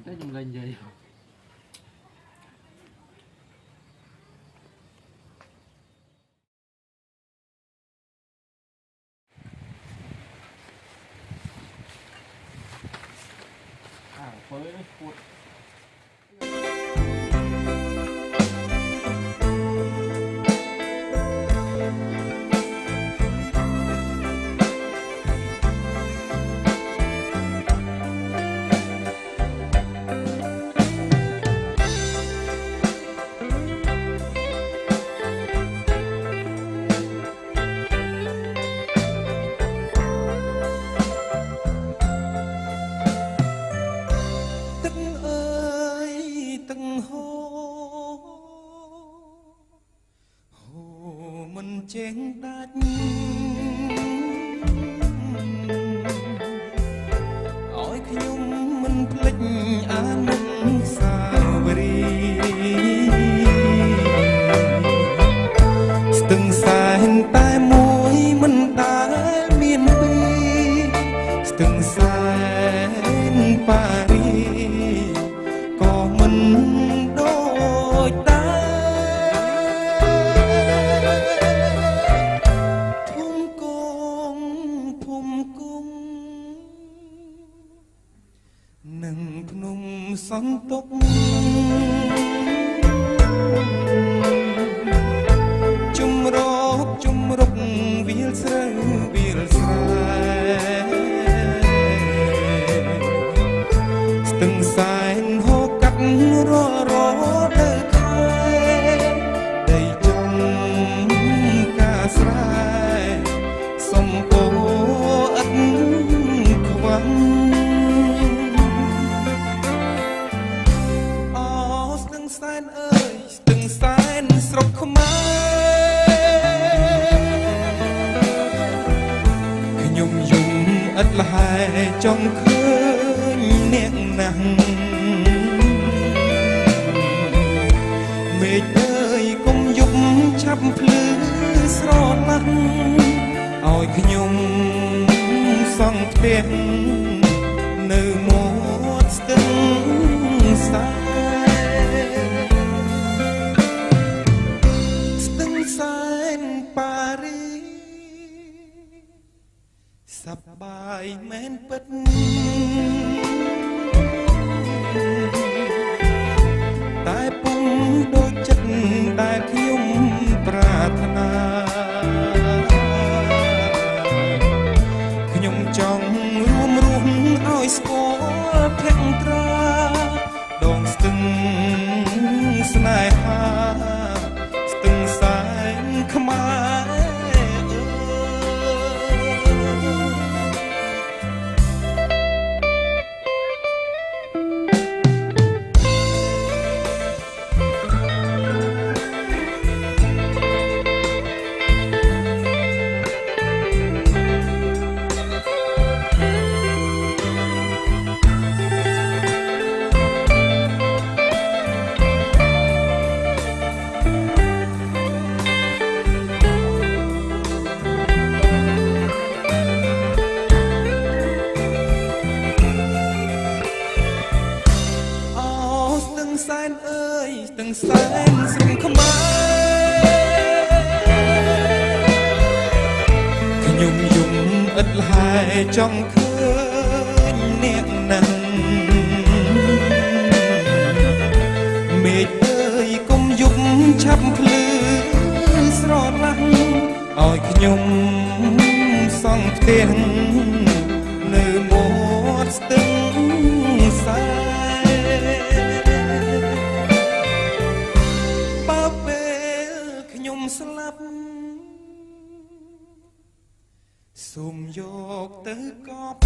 tới nhung lên gì với phút trên đất ôi khuyên mình plek an xa vời từng sai tai môi mình đã miên bi từng sai Paris có mình đôi ta nâng phnom son tốc chung rốc viết sơ từng sai hô cắt rõ đời khai đầy trong ca sài sông cô ất khoan Sen ơi từng sen sọc không ai nhung ất lại trong khơi niệm nặng mệt ơi cũng giúp chắp lư sro lăng ôi nhung song tiền nơi một từng xa Paris សប្បាយមែនពិតតែពុំដូចចិត្តដែលខ្ញុំប្រាថ្នាខ្ញុំចង់រួមឲ្យស្គាល់ភក្ត្រាដងស្ទឹងស្នេហាស្ទឹងសែនខ្មែរសែនអើយទាំងសែនស្រុងខ្មែរខ្ញុំយំឥតលហើយចង់ឃើញអ្នកណាស់មេឃអើយគុំយប់ឆាប់ភ្លឺស្រឡាស់ឲ្យខ្ញុំសង់ផ្ទះនៅមាត់ស្ទឹងសែស្លាប់សូមយកទៅកប់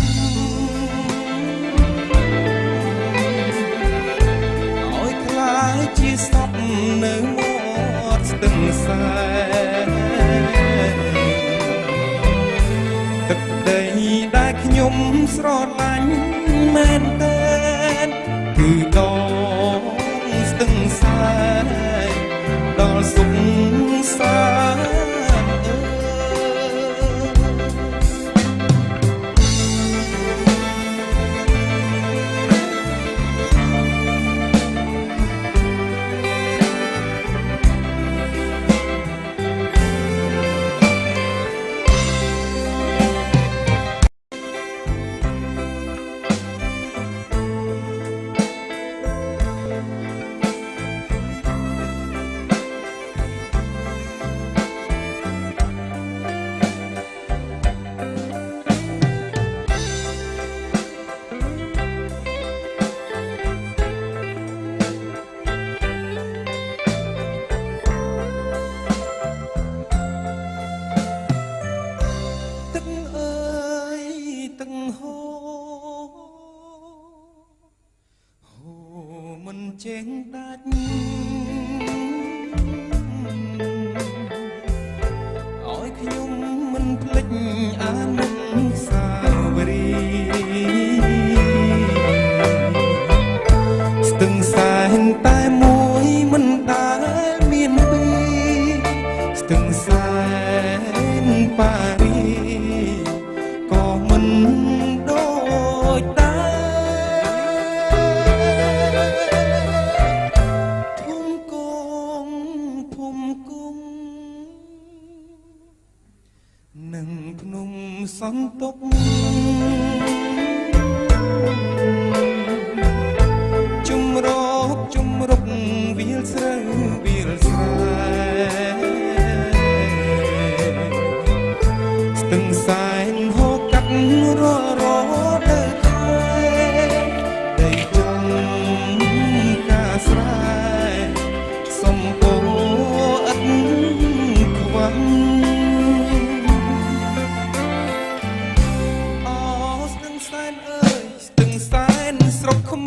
ឲ្យខ្លាយជាសពនៅមាត់ស្ទឹងសែនទឹកដីដែលខ្ញុំស្រឡាញ់មែនតើគឺដងស្ទឹងសែនដល់សុខសា ចេងដាច់ឲ្យខ្ញុំមិនភ្លេចអនុស្សាវរីយ៍ស្ទឹងសែនតែមួយមិនដែលមានពីរស្ទឹងសែនប៉ារីក៏មិនដូចដែរភូមិគង់និងភ្នំសន្ទុក